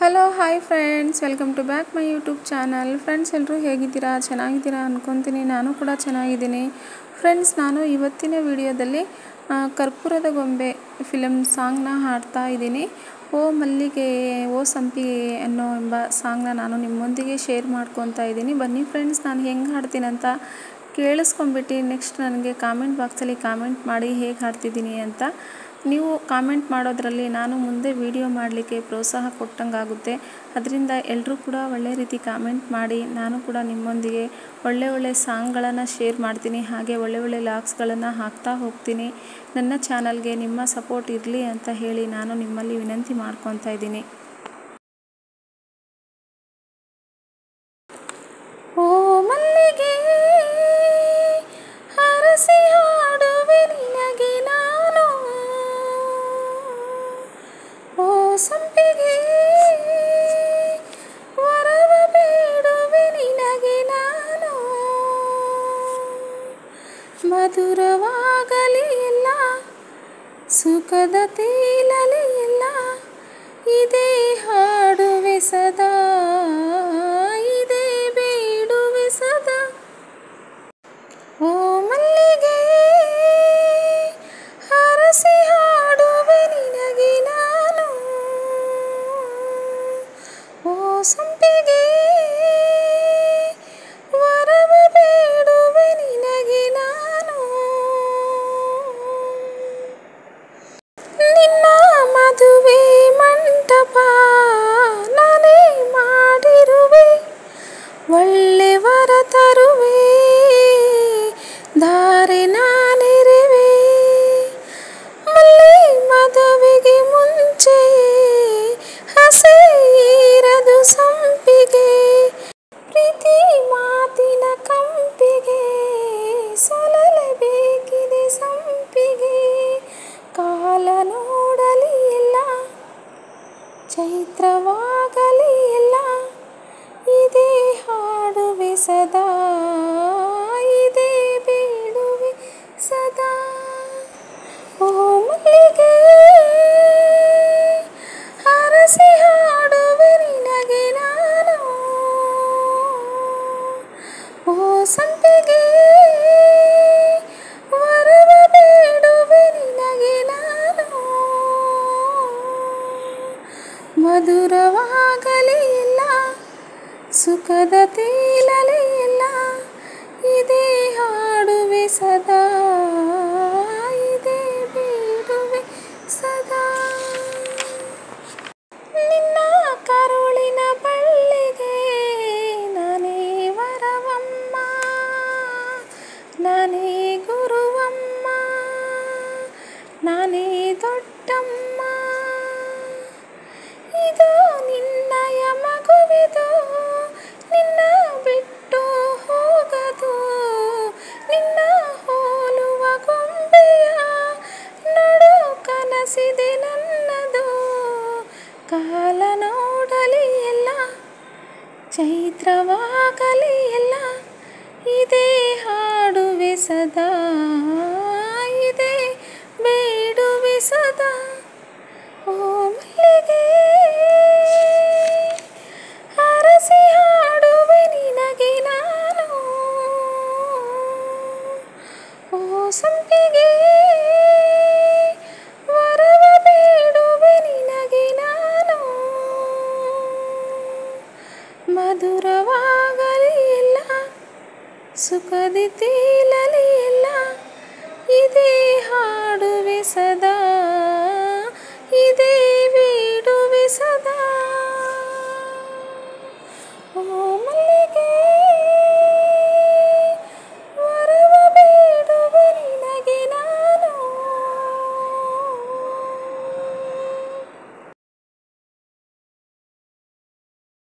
Hello hi friends, welcome to back my YouTube channel. Friends, ಎಲ್ಲರೂ ಹೇಗಿದ್ದೀರಾ? ಚೆನ್ನಾಗಿದ್ದೀರಾ ಅಂದ್ಕೊತೀನಿ. ನಾನು ಕೂಡ ಚೆನ್ನಾಗಿದ್ದೀನಿ. ಫ್ರೆಂಡ್ಸ್, ನಾನು ಇವತ್ತಿನ ವಿಡಿಯೋದಲ್ಲಿ ಕರ್ಪೂರದ ಗೊಂಬೆ ಫಿಲಮ್ ಸಾಂಗ್ನ ಹಾಡ್ತಾ ಇದ್ದೀನಿ. ಓ ಮಲ್ಲಿಗೆ ಓ ಸಂಪಿಗೆ ಅನ್ನೋ ಎಂಬ ಸಾಂಗ್ನ ನಾನು ನಿಮ್ಮೊಂದಿಗೆ ಶೇರ್ ಮಾಡ್ಕೊತಾ ಇದ್ದೀನಿ. ಬನ್ನಿ ಫ್ರೆಂಡ್ಸ್, ನಾನು ಹೆಂಗೆ ಹಾಡ್ತೀನಿ ಅಂತ ಕೇಳಿಸ್ಕೊಂಬಿಟ್ಟು ನೆಕ್ಸ್ಟ್ ನನಗೆ ಕಾಮೆಂಟ್ ಬಾಕ್ಸಲ್ಲಿ ಕಾಮೆಂಟ್ ಮಾಡಿ ಹೇಗೆ ಹಾಡ್ತಿದ್ದೀನಿ ಅಂತ. ನೀವು ಕಾಮೆಂಟ್ ಮಾಡೋದ್ರಲ್ಲಿ ನಾನು ಮುಂದೆ ವಿಡಿಯೋ ಮಾಡಲಿಕ್ಕೆ ಪ್ರೋತ್ಸಾಹ ಕೊಟ್ಟಂಗಾಗುತ್ತೆ. ಅದರಿಂದ ಎಲ್ಲರೂ ಕೂಡ ಒಳ್ಳೆ ರೀತಿ ಕಾಮೆಂಟ್ ಮಾಡಿ. ನಾನು ಕೂಡ ನಿಮ್ಮೊಂದಿಗೆ ಒಳ್ಳೆ ಸಾಂಗ್ಗಳನ್ನು ಶೇರ್ ಮಾಡ್ತೀನಿ, ಹಾಗೆ ಒಳ್ಳೆ ಲಾಗ್ಸ್ಗಳನ್ನು ಹಾಕ್ತಾ ಹೋಗ್ತೀನಿ. ನನ್ನ ಚಾನಲ್ಗೆ ನಿಮ್ಮ ಸಪೋರ್ಟ್ ಇರಲಿ ಅಂತ ಹೇಳಿ ನಾನು ನಿಮ್ಮಲ್ಲಿ ವಿನಂತಿ ಮಾಡ್ಕೊತಾ ಇದ್ದೀನಿ. ಓ ಮಲ್ಲಿಗೆ ಹರಸಿ ಹಾಡುವೆ ನಿನಗೆ ನಾನು, ಓ ಸಂಪಿಗೆ ವರವ ಬೇಡುವೆ ನಿನಗೆ ನಾನು. ಮಧುರವಾಗಲಿ ಎಲ್ಲ, ಸುಖದ ತೇಲಲಿ ಎಲ್ಲ, ಇದೇ ಹಾಡುವೆ ಸದಾ, ಇದೇ ಬೇಡುವೆ ಸದಾ. ಓ ಮಲ್ಲಿಗೆ ಹರಸಿ ಹಾಡುವೆ ನಿನಗೆ ನಾನು, ಓ ಸಂಪಿಗೆ ವರವ ಬೇಡುವೆ ನಿನಗೆ ನಾನು. ನಿನ್ನ ಮದುವೆ ಮಂಟಪ ನಾನೇ ಮಾಡಿರುವೆ, ಒಳ್ಳೆ ವರ ತರುವೆ, ಧಾರೆ ನಾನಿರುವೆ. ಮಲ್ಲಿ ಮದುವೆಗೆ ಮುಂಚೆ ಹಸೆ ಇರದು ಸಂಪಿಗೆ, ಪ್ರೀತಿ ಮಾತಿನ ಕಂಪಿಗೆ ಸೊಲಲೇಬೇಕಿದೆ ಸಂಪಿಗೆ. ಕಾಲ ನೋಡಲಿ ಎಲ್ಲ, ಚೈತ್ರವಾಗಲಿ ಎಲ್ಲ, ಇದೇ ಹಾಡುವೆ ಸದಾ, ಇದೇ ಬೇಡುವೆ ಸದಾ. ಓ ಮಲ್ಲಿಗೆ ಹರಸಿ ಹಾಡುವೆ ನಿನಗೆ ನಾನು, ಓ ಸಂಪಿಗೆ ವರವ ಬೇಡುವೆ ನಿನಗೆ ನಾನು. ಮಧುರವಾಗಲಿ ಎಲ್ಲ, ಸುಖದ ತೇಲಲಿ ಎಲ್ಲ, ಇದೇ ಹಾಡುವೆ ಸದಾ, ಇದೇ ಬೇಡುವೆ ಸದಾ. ನಿನ್ನ ಕರುಳಿನ ಬಳ್ಳಿಗೆ ನಾನೇ ವರವಮ್ಮ, ನಾನೇ ಗುರುವಮ್ಮ, ನಾನೇ ದೊಡ್ಡಮ್ಮ. ಇದು ನಿನ್ನಯ ಮಗುವಿದು, ನಿನ್ನ ಬಿಟ್ಟು ಹೋಗದು, ನಿನ್ನ ಹೋಲುವ ಗೊಂಬೆಯ ನೋಡು ಕನಸಿದೆ ನನ್ನದು. ಕಾಲ ನೋಡಲಿ ಎಲ್ಲ, ಚೈತ್ರವಾಗಲಿ ಎಲ್ಲ, ಇದೇ ಹಾಡುವೆ ಸದಾ, ಇದೇ ಬೇಡುವೆ ಸದಾ. ಓ ಮಲ್ಲಿಗೆ ಹರಸಿ ಹಾಡುವೆ ನಿನಗೆ ನಾನು, ಓ ಸಂಪಿಗೆ ವರವ ಬೇಡುವೆ ನಿನಗೆ ನಾನು. ಮಧುರವಾಗಲಿ ಎಲ್ಲ, ಸುಖದ ತೇಲಲಿ